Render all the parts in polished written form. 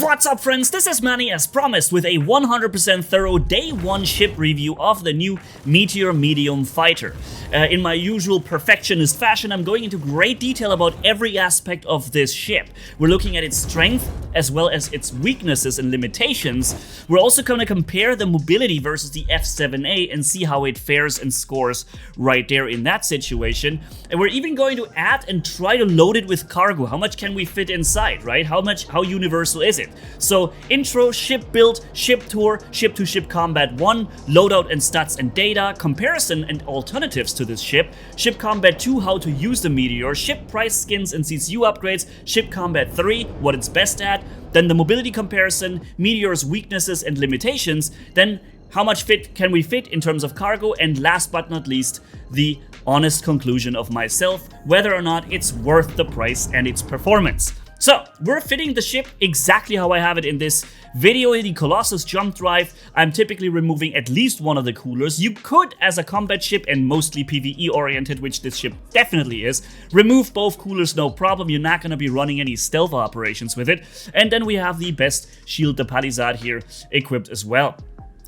What's up, friends? This is Manni, as promised, with a 100% thorough day 1 ship review of the new Meteor medium fighter. In my usual perfectionist fashion, I'm going into great detail about every aspect of this ship. We're looking at its strength as well as its weaknesses and limitations. We're also going to compare the mobility versus the F7A and see how it fares and scores right there in that situation. And we're even going to add and try to load it with cargo. How much can we fit inside, right? How universal is it? So intro, ship build, ship tour, ship to ship combat 1, loadout and stats and data, comparison and alternatives to this ship, ship combat 2, how to use the Meteor, ship price, skins and CCU upgrades, ship combat 3, what it's best at, then the mobility comparison, Meteor's weaknesses and limitations, then how much can we fit in terms of cargo, and last but not least, the honest conclusion of myself, whether or not it's worth the price and its performance. So, we're fitting the ship exactly how I have it in this video. The Colossus jump drive, I'm typically removing at least one of the coolers. You could, as a combat ship and mostly PvE oriented, which this ship definitely is, remove both coolers, no problem. You're not going to be running any stealth operations with it. And then we have the best shield, the Palisade, here equipped as well.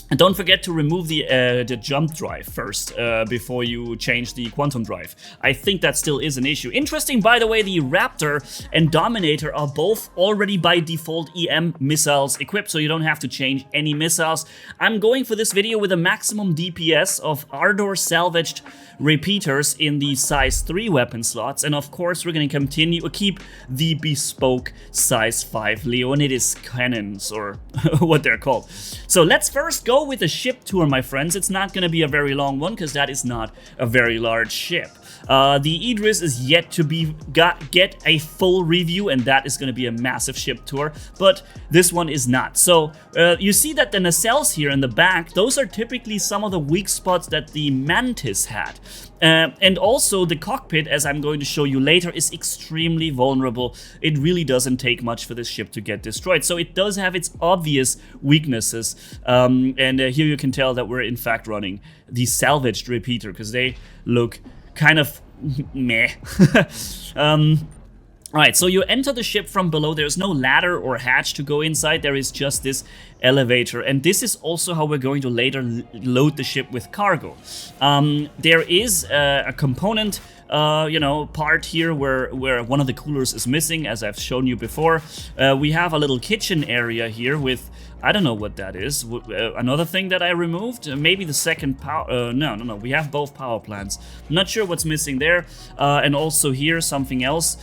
And don't forget to remove the jump drive first before you change the quantum drive. I think that still is an issue. Interesting, by the way, the Raptor and Dominator are both already by default EM missiles equipped, so you don't have to change any missiles. I'm going for this video with a maximum DPS of Ardor salvaged repeaters in the size 3 weapon slots, and of course we're going to continue to keep the bespoke size 5 Leonidas cannons, or what they're called. So let's first go with the ship tour, my friends. It's not going to be a very long one because that is not a very large ship. The Idris is yet to get a full review, and that is going to be a massive ship tour, but this one is not. So you see that the nacelles here in the back, those are typically some of the weak spots that the Mantis had. And also the cockpit, as I'm going to show you later, is extremely vulnerable. It really doesn't take much for this ship to get destroyed. So it does have its obvious weaknesses. And here you can tell that we're in fact running the salvaged repeater because they look kind of meh. Alright, so you enter the ship from below. There's no ladder or hatch to go inside. There is just this elevator. And this is also how we're going to later load the ship with cargo. There is a component part here where one of the coolers is missing, as I've shown you before. We have a little kitchen area here with, I don't know what that is. Another thing that I removed? Maybe the second power... No. We have both power plants. Not sure what's missing there. And also here, something else.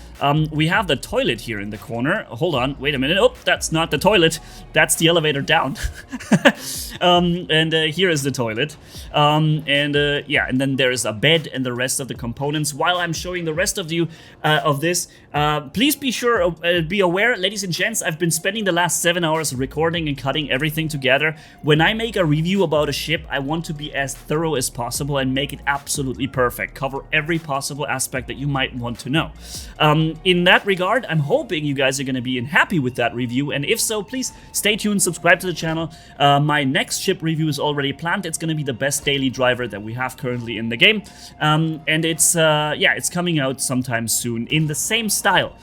We have the toilet here in the corner. Hold on, wait a minute. Oh, that's not the toilet. That's the elevator down. And here is the toilet. Yeah, and then there is a bed and the rest of the components. While I'm showing the rest of you of this, please be aware, ladies and gents, I've been spending the last 7 hours recording and cutting everything together. When I make a review about a ship, I want to be as thorough as possible and make it absolutely perfect. Cover every possible aspect that you might want to know. In that regard, I'm hoping you guys are going to be happy with that review, and if so, please stay tuned, subscribe to the channel. My next ship review is already planned. It's going to be the best daily driver that we have currently in the game, and it's coming out sometime soon in the same style.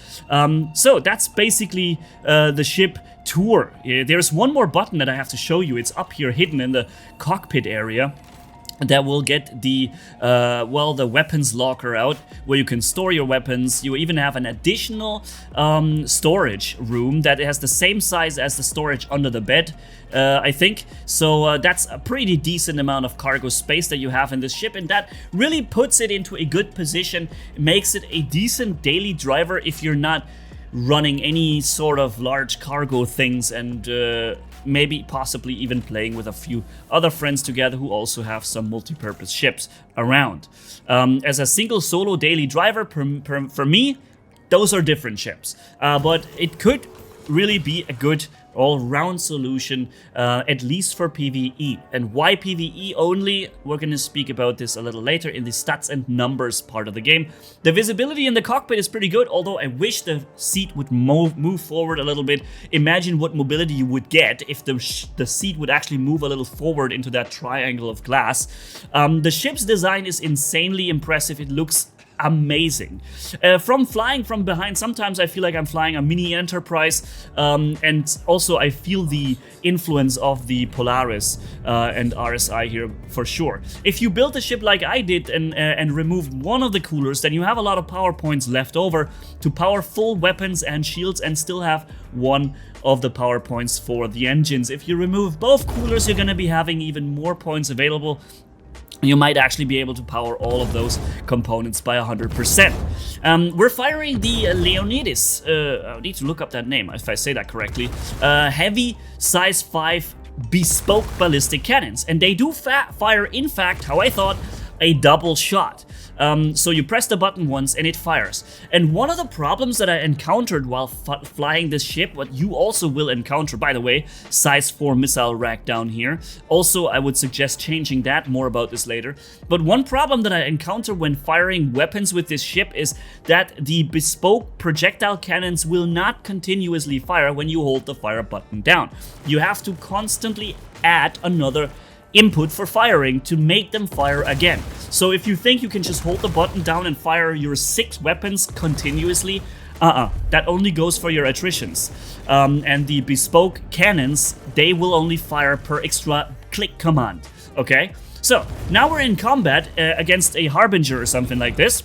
So that's basically the ship tour. There's one more button that I have to show you. It's up here hidden in the cockpit area. That will get the the weapons locker out, where you can store your weapons. You even have an additional storage room that has the same size as the storage under the bed, I think. So that's a pretty decent amount of cargo space that you have in this ship, and that really puts it into a good position, makes it a decent daily driver if you're not running any sort of large cargo things, and maybe possibly even playing with a few other friends together who also have some multi-purpose ships around. As a single solo daily driver, for me, those are different ships. But it could really be a good all-round solution, at least for PvE. And why PvE only? We're going to speak about this a little later in the stats and numbers part of the game. The visibility in the cockpit is pretty good, although I wish the seat would move forward a little bit. Imagine what mobility you would get if the seat would actually move a little forward into that triangle of glass. The ship's design is insanely impressive. It looks amazing. From flying from behind, sometimes I feel like I'm flying a mini Enterprise, and also I feel the influence of the Polaris and RSI here for sure. If you build a ship like I did and removed one of the coolers, then you have a lot of power points left over to power full weapons and shields and still have one of the power points for the engines. If you remove both coolers, you're going to be having even more points available. You might actually be able to power all of those components by 100%. We're firing the Leonidas, I need to look up that name if I say that correctly, heavy size 5 bespoke ballistic cannons. And they do fire, in fact, how I thought, a double shot. So you press the button once and it fires. And one of the problems that I encountered while flying this ship, what you also will encounter, by the way, size 4 missile rack down here. Also, I would suggest changing that, more about this later. But one problem that I encounter when firing weapons with this ship is that the bespoke projectile cannons will not continuously fire when you hold the fire button down. You have to constantly add another input for firing to make them fire again. So if you think you can just hold the button down and fire your 6 weapons continuously, that only goes for your attritions. And the bespoke cannons, they will only fire per extra click command, okay? So now we're in combat against a Harbinger or something like this.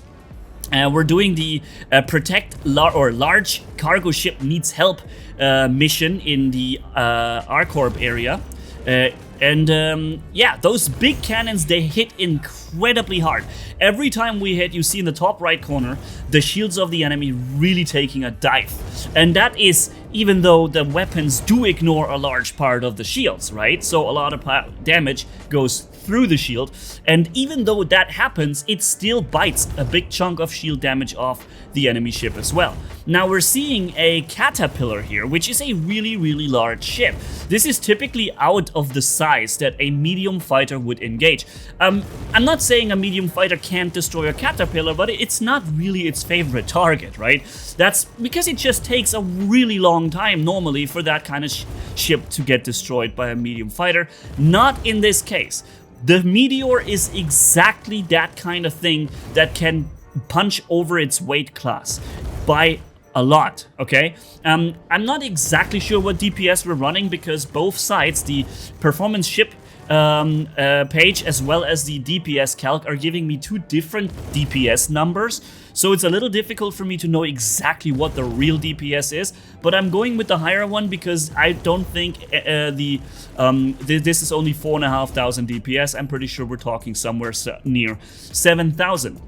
We're doing the protect large cargo ship needs help mission in the R-Corp area. Yeah, those big cannons, they hit incredibly hard. Every time we hit, you see in the top right corner, the shields of the enemy really taking a dive. And that is even though the weapons do ignore a large part of the shields, right? So a lot of damage goes through the shield. And even though that happens, it still bites a big chunk of shield damage off the enemy ship as well. Now we're seeing a caterpillar here, which is a really, really large ship. This is typically out of the size that a medium fighter would engage. I'm not saying a medium fighter can't destroy a caterpillar, but it's not really its favorite target, right? That's because it just takes a really long time normally for that kind of ship to get destroyed by a medium fighter. Not in this case. The Meteor is exactly that kind of thing that can punch over its weight class by a lot, okay? I'm not exactly sure what DPS we're running because both sides, the performance ship page as well as the DPS calc, are giving me 2 different DPS numbers. So it's a little difficult for me to know exactly what the real DPS is, but I'm going with the higher one because I don't think this is only 4,500 DPS. I'm pretty sure we're talking somewhere near 7,000.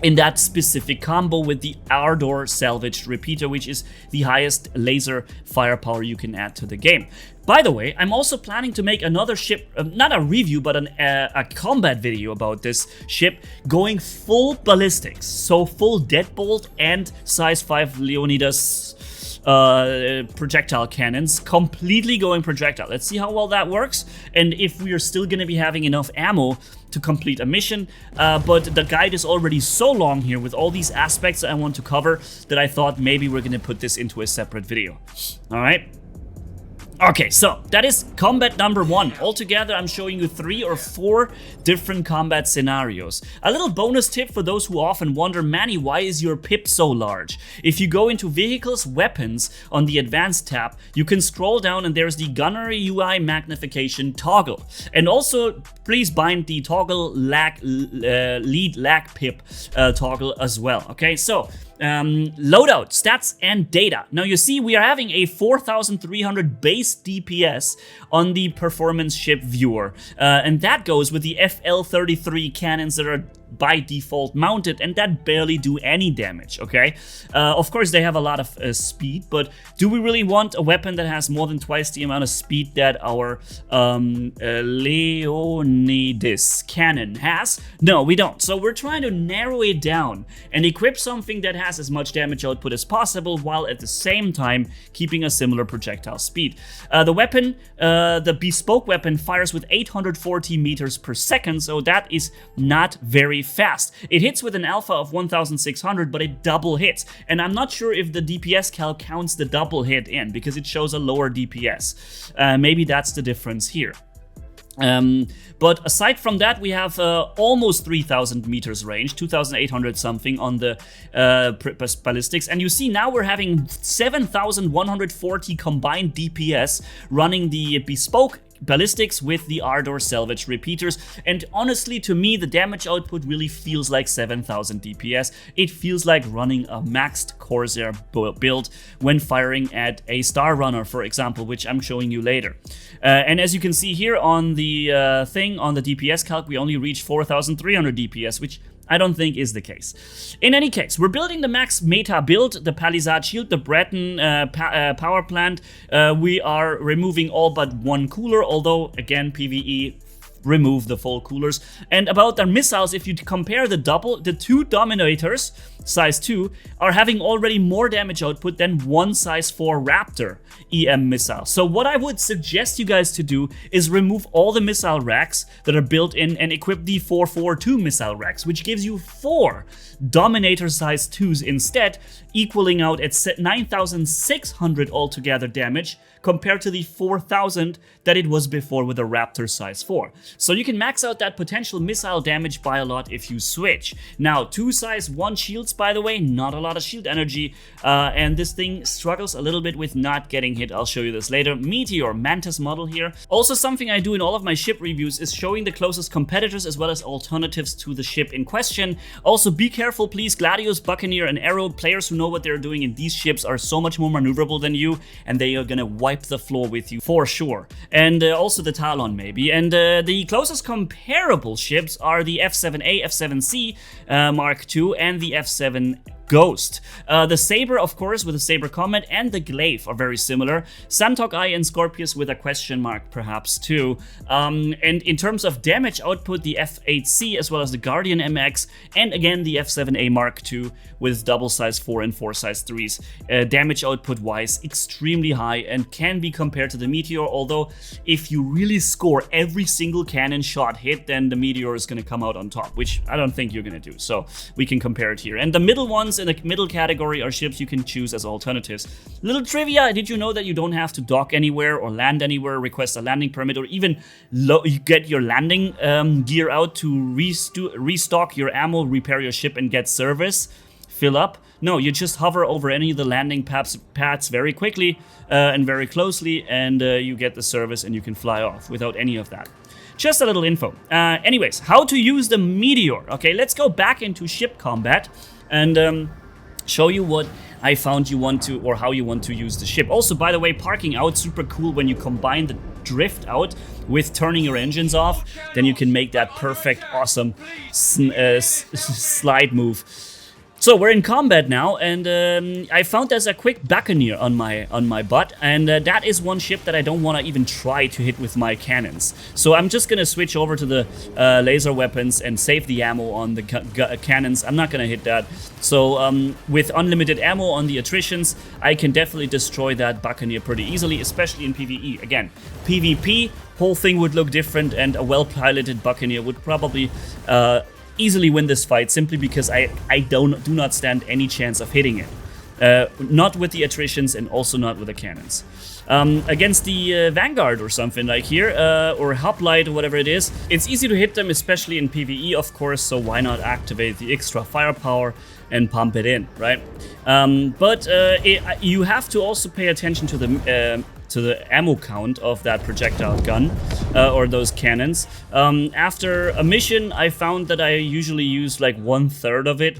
In that specific combo with the Ardor salvaged repeater, which is the highest laser firepower you can add to the game. By the way, I'm also planning to make another ship, not a review, but a combat video about this ship going full ballistics. So full deadbolt and size 5 Leonidas projectile cannons, completely going projectile. Let's see how well that works and if we are still going to be having enough ammo to complete a mission. But the guide is already so long here with all these aspects I want to cover that I thought maybe we're going to put this into a separate video. All right. Okay, so that is combat number 1. Altogether, I'm showing you 3 or 4 different combat scenarios. A little bonus tip for those who often wonder, Manni, why is your pip so large? If you go into Vehicles, Weapons on the Advanced tab, you can scroll down and there's the Gunnery UI magnification toggle. And also, please bind the toggle lead lag pip toggle as well. Okay, so loadout, stats and data. Now you see we are having a 4,300 base DPS on the performance ship viewer, and that goes with the FL33 cannons that are by default mounted and that barely do any damage, okay? Of course they have a lot of speed, but do we really want a weapon that has more than twice the amount of speed that our Leonidas cannon has? No, we don't. So we're trying to narrow it down and equip something that has as much damage output as possible while at the same time keeping a similar projectile speed. The weapon, the bespoke weapon, fires with 840 meters per second, so that is not very fast. It hits with an alpha of 1600, but it double hits. And I'm not sure if the DPS cal counts the double hit in because it shows a lower DPS. Maybe that's the difference here. But aside from that, we have almost 3,000 meters range, 2,800 something on the ballistics. And you see now we're having 7,140 combined DPS running the bespoke ballistics with the Ardor salvage repeaters, and honestly, to me, the damage output really feels like 7,000 DPS. It feels like running a maxed Corsair build when firing at a Star Runner, for example, which I'm showing you later. And as you can see here on the thing, on the DPS calc, we only reach 4,300 DPS, which I don't think is the case. In any case, we're building the max meta build, the Palisade Shield, the Breton power plant. We are removing all but one cooler, although, again, PvE, remove the full coolers. And about their missiles, if you compare the two Dominators, size 2, are having already more damage output than one size 4 Raptor EM missile. So what I would suggest you guys to do is remove all the missile racks that are built in and equip the 442 missile racks, which gives you 4 Dominator size 2s instead, equaling out at 9,600 altogether damage compared to the 4,000 that it was before with a Raptor size 4. So you can max out that potential missile damage by a lot if you switch. Now, 2 size 1 shields, by the way, not a lot of shield energy, and this thing struggles a little bit with not getting hit. I'll show you this later. Meteor, Mantis model here. Also, something I do in all of my ship reviews is showing the closest competitors as well as alternatives to the ship in question. Also, be careful, please. Gladius, Buccaneer, and Arrow, players who know what they're doing in these ships are so much more maneuverable than you, and they are gonna wipe the floor with you for sure. And also the Talon maybe. And the closest comparable ships are the F7A, F7C Mark II, and the F7 Ghost. The Saber, of course, with the Saber Comet, and the Glaive are very similar. Santok Eye and Scorpius with a question mark, perhaps, too. And in terms of damage output, the F8C, as well as the Guardian MX, and again, the F7A Mark II with double size 4 and 4 size 3s. Damage output-wise, extremely high, and can be compared to the Meteor, although if you really score every single cannon shot hit, then the Meteor is going to come out on top, which I don't think you're going to do. So we can compare it here. And the middle ones in the middle category are ships you can choose as alternatives. Little trivia, did you know that you don't have to dock anywhere or land anywhere, request a landing permit, or even you get your landing gear out to restock your ammo, repair your ship, and get service, fill up? No, you just hover over any of the landing pads very quickly and very closely, and you get the service and you can fly off without any of that. Just a little info. Anyways, how to use the Meteor. Okay, let's go back into ship combat and show you what I found you want to, or how you want to use the ship. Also, by the way, parking out, super cool when you combine the drift out with turning your engines off. Then you can make that perfect, awesome slide move. So we're in combat now, and I found there's a quick Buccaneer on my butt, and that is one ship that I don't want to even try to hit with my cannons. So I'm just gonna switch over to the laser weapons and save the ammo on the cannons. I'm not gonna hit that. So with unlimited ammo on the attritions, I can definitely destroy that Buccaneer pretty easily, especially in PvE. Again, PvP, whole thing would look different, and a well-piloted Buccaneer would probably easily win this fight, simply because I do not stand any chance of hitting it. Not with the attritions, and also not with the cannons. Against the Vanguard or something like here, or Hoplite or whatever it is, it's easy to hit them, especially in PvE, of course, so why not activate the extra firepower and pump it in, right? But you have to also pay attention to the ammo count of that projectile gun or those cannons. After a mission, I found that I usually use like 1/3 of it.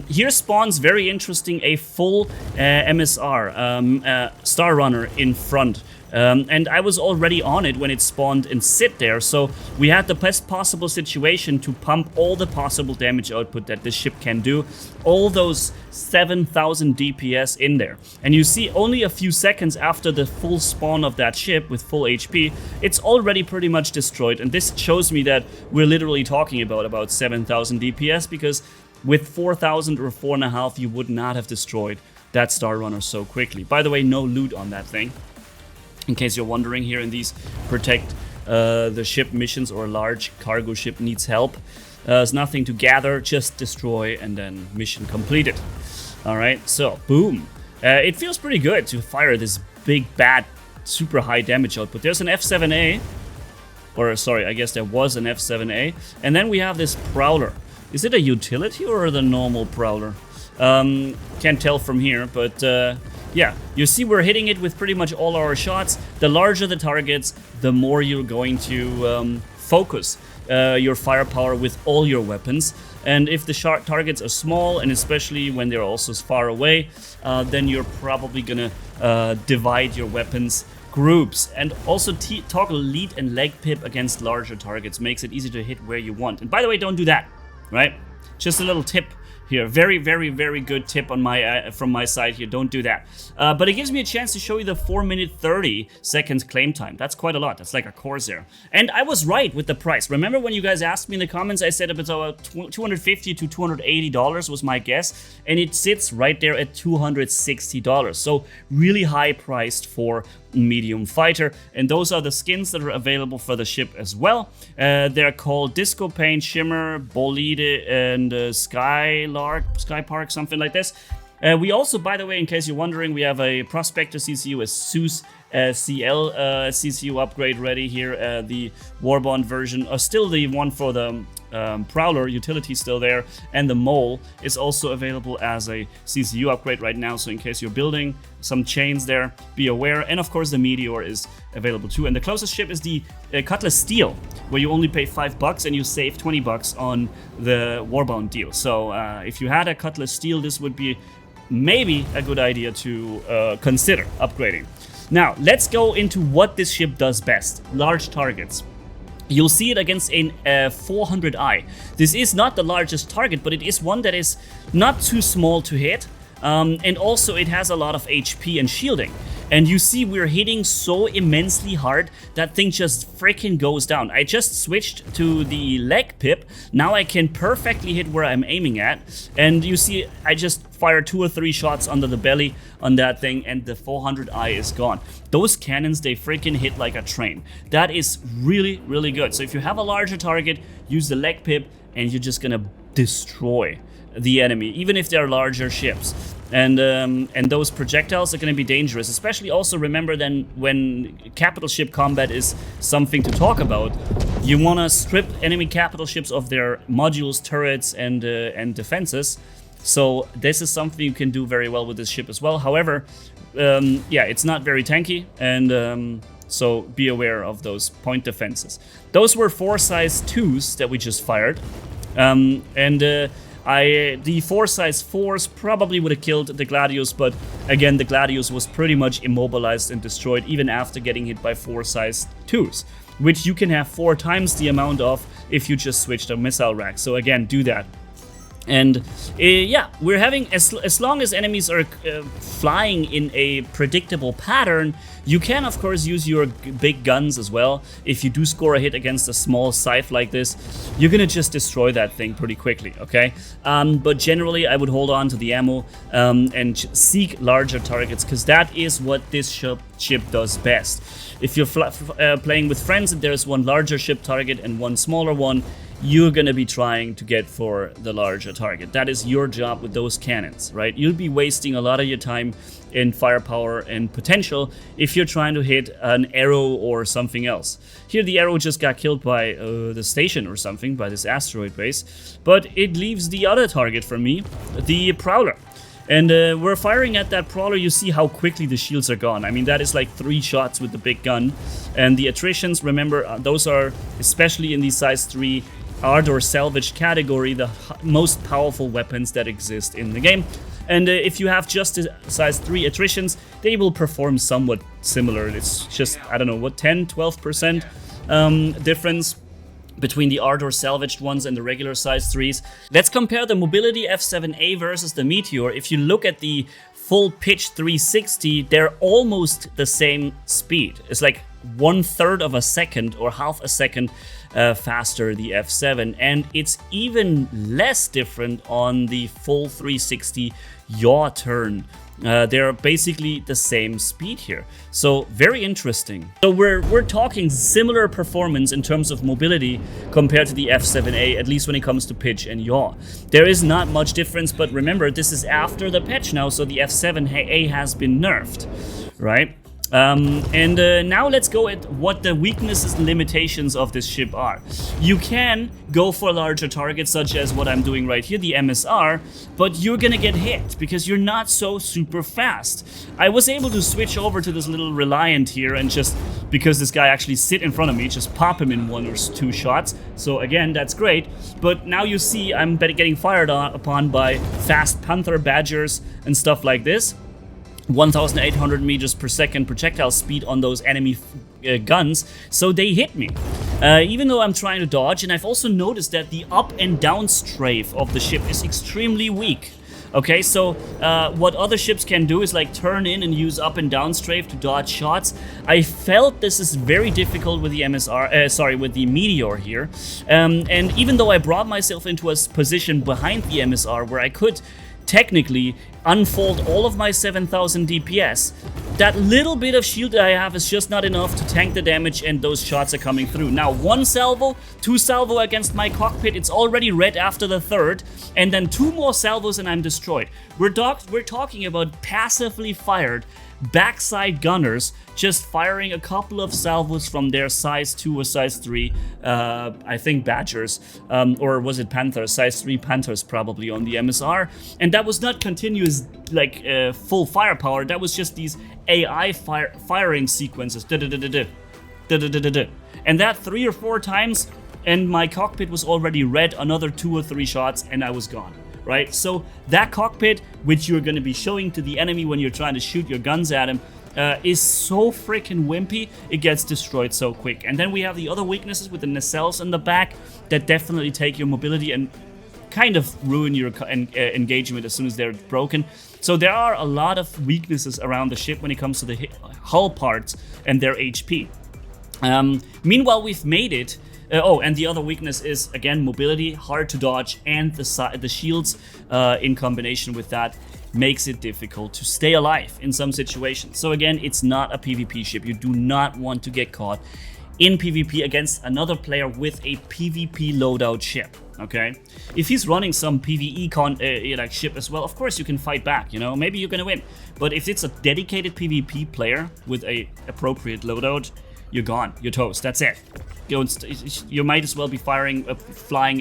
Here spawns, very interesting, a full MSR, Star Runner in front. And I was already on it when it spawned and sit there, so we had the best possible situation to pump all the possible damage output that this ship can do, all those 7,000 DPS in there. And you see, only a few seconds after the full spawn of that ship with full HP, it's already pretty much destroyed, and this shows me that we're literally talking about 7,000 DPS, because with 4,000 or 4.5, you would not have destroyed that Star Runner so quickly. By the way, no loot on that thing, in case you're wondering here in these protect the ship missions, or a large cargo ship needs help. There's nothing to gather, just destroy, and then mission completed. Alright, so boom. It feels pretty good to fire this big, bad, super high damage output. There's an F7A. or sorry, I guess there was an F7A. And then we have this Prowler. Is it a utility or the normal Prowler? Can't tell from here, but yeah, you see we're hitting it with pretty much all our shots. The larger the targets, the more you're going to focus your firepower with all your weapons. And if the targets are small, and especially when they're also far away, then you're probably gonna divide your weapons groups. And also toggle lead and leg pip against larger targets makes it easy to hit where you want. And by the way, don't do that, right? Just a little tip here. Very, very, very good tip on my from my side here. Don't do that. But it gives me a chance to show you the 4-minute 30 seconds claim time. That's quite a lot. That's like a Corsair. And I was right with the price. Remember when you guys asked me in the comments, I said it's about $250 to $280 was my guess. And it sits right there at $260. So really high priced for medium fighter, and those are the skins that are available for the ship as well. They're called Disco Paint, Shimmer, Bolide, and Skypark, something like this. We also, by the way, in case you're wondering, we have a Prospector CCU, a Zeus CL CCU upgrade ready here. The Warbond version, still the one for the Prowler utility still there, and the Mole is also available as a CCU upgrade right now, so in case you're building some chains there, be aware. And of course the Meteor is available too, and the closest ship is the Cutlass Steel, where you only pay $5 and you save $20 on the Warbound deal. So if you had a Cutlass Steel, this would be maybe a good idea to consider upgrading. Now let's go into what this ship does best: large targets. You'll see it against a 400i. This is not the largest target, but it is one that is not too small to hit. And also it has a lot of HP and shielding. And you see we're hitting so immensely hard, that thing just freaking goes down. I just switched to the leg pip. Now I can perfectly hit where I'm aiming at. And you see I just fired 2 or 3 shots under the belly on that thing, and the 400i is gone. Those cannons, they freaking hit like a train. That is really, really good. So if you have a larger target, use the leg pip and you're just gonna destroy the enemy, even if they're larger ships. And those projectiles are going to be dangerous, especially also remember then when capital ship combat is something to talk about, you want to strip enemy capital ships of their modules, turrets, and defenses. So this is something you can do very well with this ship as well. However, yeah, it's not very tanky, and so be aware of those point defenses. Those were 4 size 2s that we just fired, the 4 size 4s probably would have killed the Gladius, but again, the Gladius was pretty much immobilized and destroyed even after getting hit by 4 size 2s, which you can have 4 times the amount of if you just switched a missile rack. So again, do that. And yeah, we're having, as long as enemies are flying in a predictable pattern, you can of course use your big guns as well. If you do score a hit against a small scythe like this, you're gonna just destroy that thing pretty quickly, okay? But generally I would hold on to the ammo and seek larger targets, because that is what this ship does best. If you're playing with friends and there's one larger ship target and one smaller one, you're gonna be trying to get for the larger target. That is your job with those cannons, right? You'll be wasting a lot of your time in firepower and potential if you're trying to hit an arrow or something else. Here the arrow just got killed by the station or something, by this asteroid base, but it leaves the other target for me, the Prowler. And we're firing at that Prowler. You see how quickly the shields are gone. I mean, that is like 3 shots with the big gun. And the attritions, remember, those are, especially in the size 3 Ardor salvage category, the most powerful weapons that exist in the game. And if you have just size 3 attritions, they will perform somewhat similar. It's just, I don't know, what, 10-12% difference between the Ardor salvaged ones and the regular size 3s. Let's compare the mobility F7A versus the Meteor. If you look at the full pitch 360, they're almost the same speed. It's like 1/3 of a second or half a second faster, the F7, and it's even less different on the full 360 yaw turn. They're basically the same speed here, so very interesting. So we're talking similar performance in terms of mobility compared to the F7A, at least when it comes to pitch and yaw. There is not much difference, but remember, this is after the patch now, so the F7A has been nerfed, right? Now let's go at what the weaknesses and limitations of this ship are. You can go for larger targets, such as what I'm doing right here, the MSR, but you're gonna get hit because you're not so super fast. I was able to switch over to this little Reliant here and just, because this guy actually sit in front of me, just pop him in 1 or 2 shots. So again, that's great. But now you see I'm getting fired upon by fast Panther Badgers and stuff like this. 1,800 meters per second projectile speed on those enemy guns, so they hit me. Even though I'm trying to dodge, and I've also noticed that the up and down strafe of the ship is extremely weak. Okay, so what other ships can do is like turn in and use up and down strafe to dodge shots. I felt this is very difficult with the with the Meteor here. And even though I brought myself into a position behind the MSR where I could technically unfold all of my 7,000 DPS, that little bit of shield that I have is just not enough to tank the damage, and those shots are coming through. Now 1 salvo, 2 salvo against my cockpit, it's already red after the 3rd, and then 2 more salvos and I'm destroyed. We're talking about passively fired backside gunners just firing a couple of salvos from their size 2 or size 3, I think Badgers, or was it Panthers, size 3 Panthers probably on the MSR, and that was not continuous like full firepower, that was just these AI firing sequences, and that 3 or 4 times, and my cockpit was already red, another 2 or 3 shots and I was gone. Right, so that cockpit, which you're going to be showing to the enemy when you're trying to shoot your guns at him, is so freaking wimpy, it gets destroyed so quick. And then we have the other weaknesses with the nacelles in the back that definitely take your mobility and kind of ruin your engagement as soon as they're broken. So there are a lot of weaknesses around the ship when it comes to the hull parts and their HP. Meanwhile, we've made it. And the other weakness is, again, mobility, hard to dodge, and the shields in combination with that makes it difficult to stay alive in some situations. So again, it's not a PvP ship. You do not want to get caught in PvP against another player with a PvP loadout ship. Okay, if he's running some PvE like ship as well, of course you can fight back, you know, maybe you're gonna win. But if it's a dedicated PvP player with a appropriate loadout, you're gone, you're toast, that's it. You might as well be flying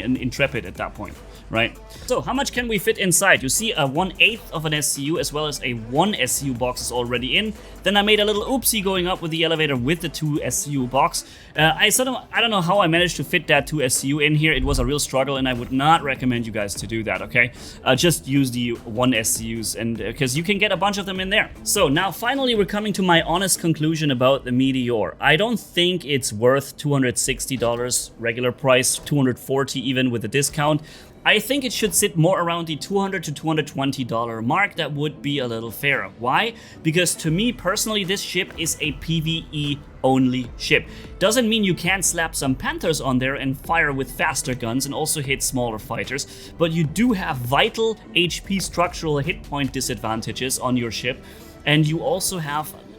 an Intrepid at that point, right? So how much can we fit inside? You see a 1/8 of an SCU as well as a 1 SCU box is already in. Then I made a little oopsie going up with the elevator with the 2 SCU box. I don't know how I managed to fit that 2 SCU in here. It was a real struggle and I would not recommend you guys to do that, okay? Just use the 1 SCUs, and because you can get a bunch of them in there. So now finally we're coming to my honest conclusion about the Meteor. I don't think it's worth $260 regular price, $240 even with a discount. I think it should sit more around the $200 to $220 mark. That would be a little fairer. Why? Because to me personally, this ship is a PvE only ship. Doesn't mean you can't slap some Panthers on there and fire with faster guns and also hit smaller fighters, but you do have vital HP structural hit point disadvantages on your ship, and you also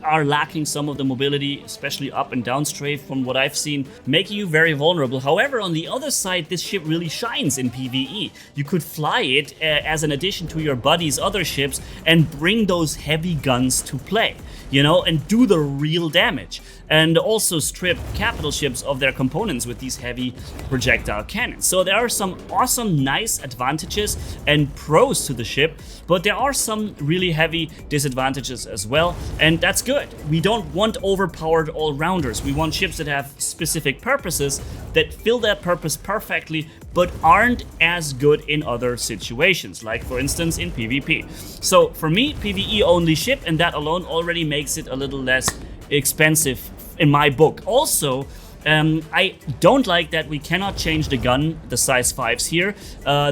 are lacking some of the mobility, especially up and down strafe from what I've seen, making you very vulnerable. However, on the other side, this ship really shines in PvE. You could fly it as an addition to your buddy's other ships and bring those heavy guns to play, you know, and do the real damage. And also strip capital ships of their components with these heavy projectile cannons. So there are some awesome, nice advantages and pros to the ship, but there are some really heavy disadvantages as well, and that's good. We don't want overpowered all-rounders. We want ships that have specific purposes, that fill that purpose perfectly, but aren't as good in other situations, like for instance in PvP. So for me, PvE only ship, and that alone already makes it a little less expensive in my book. Also, I don't like that we cannot change the gun, the size 5s here.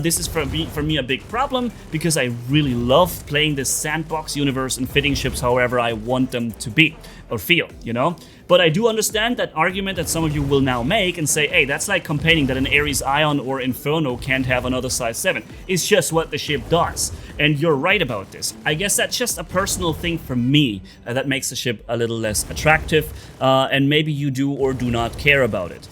This is for me a big problem, because I really love playing this sandbox universe and fitting ships however I want them to be or feel, you know. But I do understand that argument that some of you will now make and say, hey, that's like complaining that an Ares Ion or Inferno can't have another size 7. It's just what the ship does. And you're right about this. I guess that's just a personal thing for me that makes the ship a little less attractive, and maybe you do or do not care about it.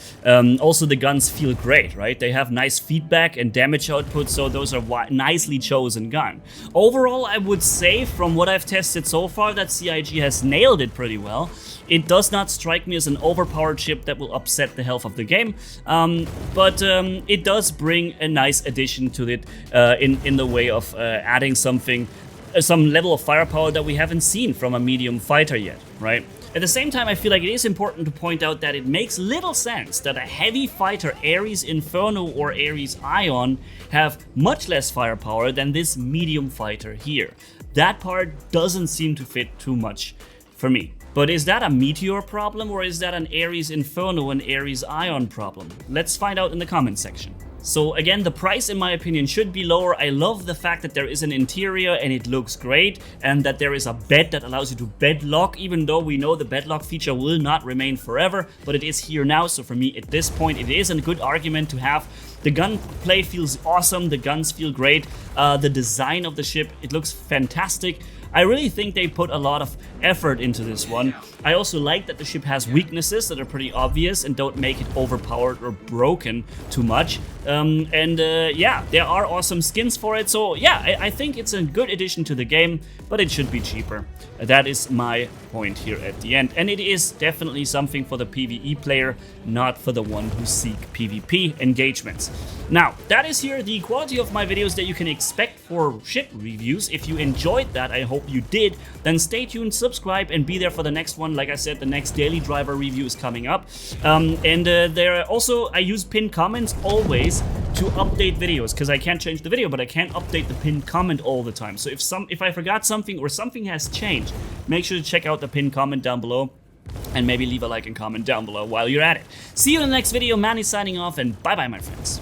Also, the guns feel great, right? They have nice feedback and damage output, so those are nicely chosen guns. Overall, I would say from what I've tested so far that CIG has nailed it pretty well. It does not strike me as an overpowered ship that will upset the health of the game, but it does bring a nice addition to it in the way of adding something, some level of firepower that we haven't seen from a medium fighter yet, right? At the same time, I feel like it is important to point out that it makes little sense that a heavy fighter Ares Inferno or Ares Ion have much less firepower than this medium fighter here. That part doesn't seem to fit too much for me. But is that a Meteor problem, or is that an Ares Inferno and Ares Ion problem? Let's find out in the comment section. So again, the price in my opinion should be lower. I love the fact that there is an interior and it looks great, and that there is a bed that allows you to bed lock, even though we know the bed lock feature will not remain forever, but it is here now. So for me at this point, it is a good argument to have. The gunplay feels awesome, the guns feel great, the design of the ship, it looks fantastic. I really think they put a lot of effort into this one. I also like that the ship has weaknesses that are pretty obvious and don't make it overpowered or broken too much. Yeah, there are awesome skins for it, so yeah, I think it's a good addition to the game, but it should be cheaper. That is my point here at the end, and it is definitely something for the PvE player, not for the one who seek PvP engagements. Now, that is here the quality of my videos that you can expect for ship reviews. If you enjoyed that, I hope you did, then stay tuned, subscribe, and be there for the next one. Like I said, the next daily driver review is coming up. There are also, I use pinned comments always to update videos, because I can't change the video, but I can't update the pinned comment all the time. So if I forgot something or something has changed, make sure to check out the pinned comment down below, and maybe leave a like and comment down below while you're at it. See you in the next video. Manni signing off, and bye bye, my friends.